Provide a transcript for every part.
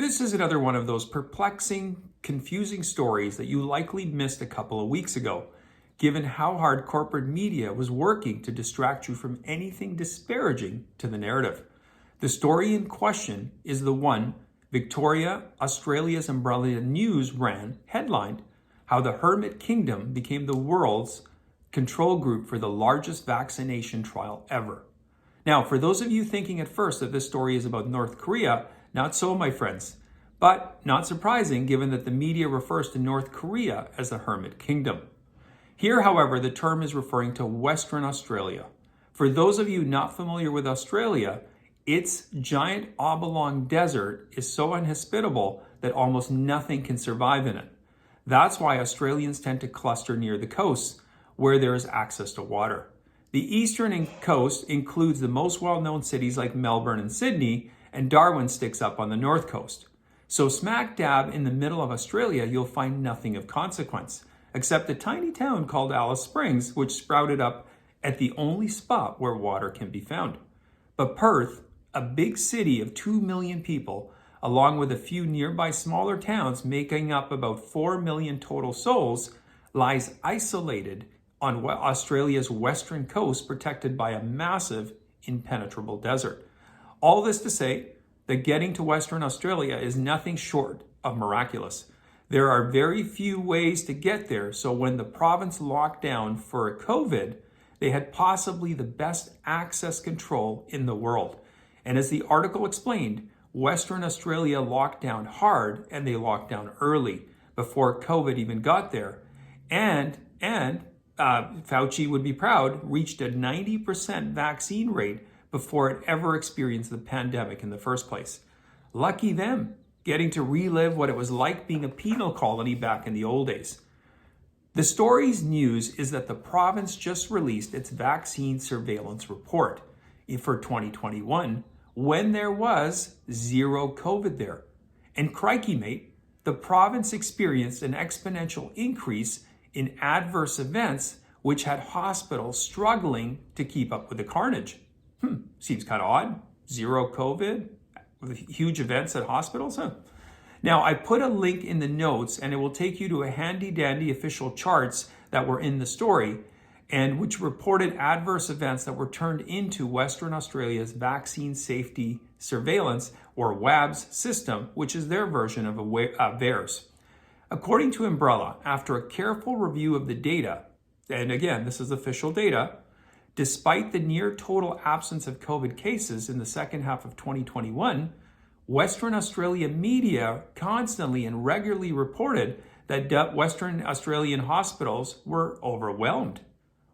This is another one of those perplexing, confusing stories that you likely missed a couple of weeks ago, given how hard corporate media was working to distract you from anything disparaging to the narrative. The story in question is the one Victoria, Australia's Umbrella News ran, headlined, How the Hermit Kingdom Became the World's Control Group for the Largest Vaccination Trial Ever. Now, for those of you thinking at first that this story is about North Korea, not so, my friends. But not surprising, given that the media refers to North Korea as the Hermit Kingdom. Here, however, the term is referring to Western Australia. For those of you not familiar with Australia, its giant oblong desert is so inhospitable that almost nothing can survive in it. That's why Australians tend to cluster near the coasts, where there is access to water. The eastern coast includes the most well-known cities like Melbourne and Sydney, and Darwin sticks up on the north coast. So smack dab in the middle of Australia, you'll find nothing of consequence, except a tiny town called Alice Springs, which sprouted up at the only spot where water can be found. But Perth, a big city of 2 million people, along with a few nearby smaller towns making up about 4 million total souls, lies isolated on Australia's western coast, protected by a massive, impenetrable desert. All this to say that getting to Western Australia is nothing short of miraculous. There are very few ways to get there, so when the province locked down for COVID, they had possibly the best access control in the world. And as the article explained, Western Australia locked down hard, and they locked down early before COVID even got there. And Fauci would be proud, reached a 90% vaccine rate before it ever experienced the pandemic in the first place. Lucky them, getting to relive what it was like being a penal colony back in the old days. The story's news is that the province just released its vaccine surveillance report for 2021, when there was zero COVID there. And crikey, mate, the province experienced an exponential increase in adverse events, which had hospitals struggling to keep up with the carnage. Seems kind of odd. Zero COVID, with huge events at hospitals, huh? Now, I put a link in the notes, and it will take you to a handy-dandy official charts that were in the story, and which reported adverse events that were turned into Western Australia's Vaccine Safety Surveillance, or WABS system, which is their version of VAERS. According to Umbrella, after a careful review of the data, and again, this is official data, despite the near total absence of COVID cases in the second half of 2021, Western Australia media constantly and regularly reported that Western Australian hospitals were overwhelmed,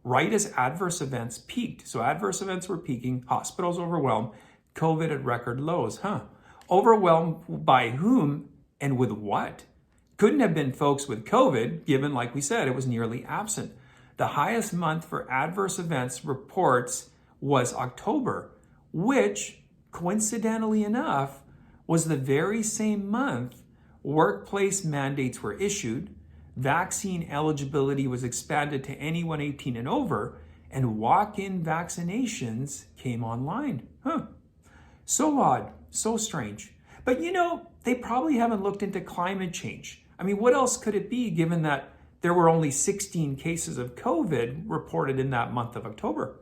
right as adverse events peaked. So adverse events were peaking, hospitals overwhelmed, COVID at record lows. Overwhelmed by whom and with what? Couldn't have been folks with COVID, given, like we said, it was nearly absent. The highest month for adverse events reports was October, which, coincidentally enough, was the very same month workplace mandates were issued, vaccine eligibility was expanded to anyone 18 and over, and walk-in vaccinations came online. So odd, so strange. But they probably haven't looked into climate change. I mean, what else could it be, given that there were only 16 cases of COVID reported in that month of October?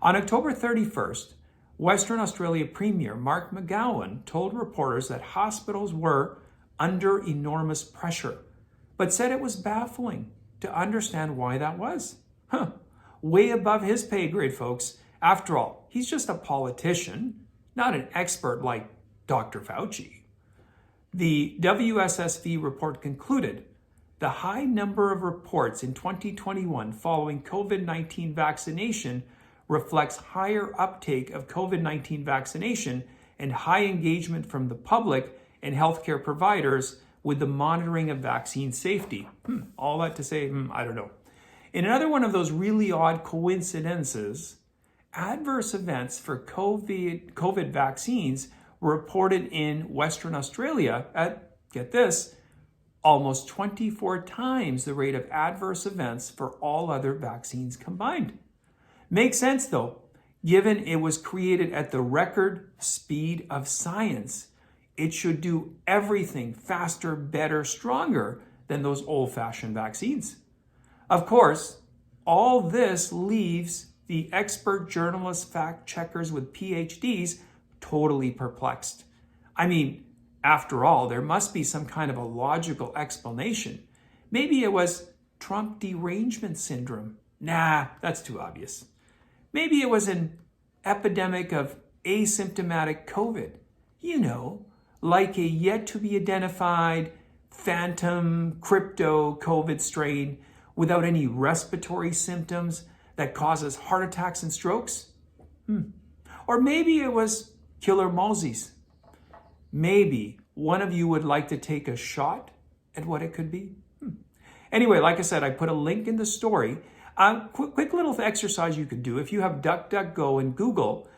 On October 31st, Western Australia Premier Mark McGowan told reporters that hospitals were under enormous pressure, but said it was baffling to understand why that was. Way above his pay grade, folks. After all, he's just a politician, not an expert like Dr. Fauci. The WSSV report concluded the high number of reports in 2021 following COVID-19 vaccination reflects higher uptake of COVID-19 vaccination and high engagement from the public and healthcare providers with the monitoring of vaccine safety. All that to say, I don't know. In another one of those really odd coincidences, adverse events for COVID vaccines were reported in Western Australia at, get this, almost 24 times the rate of adverse events for all other vaccines combined. Makes sense though, given it was created at the record speed of science. it should do everything faster, better, stronger than those old-fashioned vaccines. Of course, all this leaves the expert journalist fact checkers with PhDs totally perplexed. I mean, after all, there must be some kind of a logical explanation. Maybe it was Trump derangement syndrome. Nah, that's too obvious. Maybe it was an epidemic of asymptomatic COVID. You know, like a yet to be identified phantom crypto COVID strain without any respiratory symptoms that causes heart attacks and strokes? Or maybe it was killer mosaics. Maybe one of you would like to take a shot at what it could be? Anyway, like I said, I put a link in the story. Quick little exercise you could do. If you have DuckDuckGo and Google,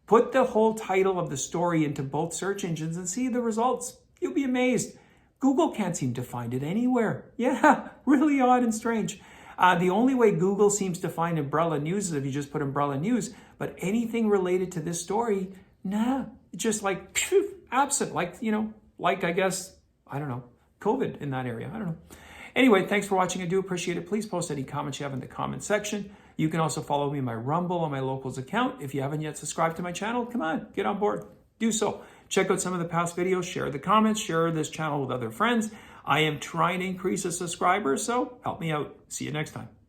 put the whole title of the story into both search engines and see the results. You'll be amazed. Google can't seem to find it anywhere. Yeah, really odd and strange. The only way Google seems to find umbrella news is if you just put umbrella news, but anything related to this story, nah, just like phew, absent, like, I guess, I don't know, COVID in that area. I don't know. Anyway, thanks for watching. I do appreciate it. Please post any comments you have in the comment section. You can also follow me on my Rumble on my Locals account. If you haven't yet subscribed to my channel, come on, get on board. Do so. Check out some of the past videos, share the comments, share this channel with other friends. I am trying to increase the subscribers, so help me out. See you next time.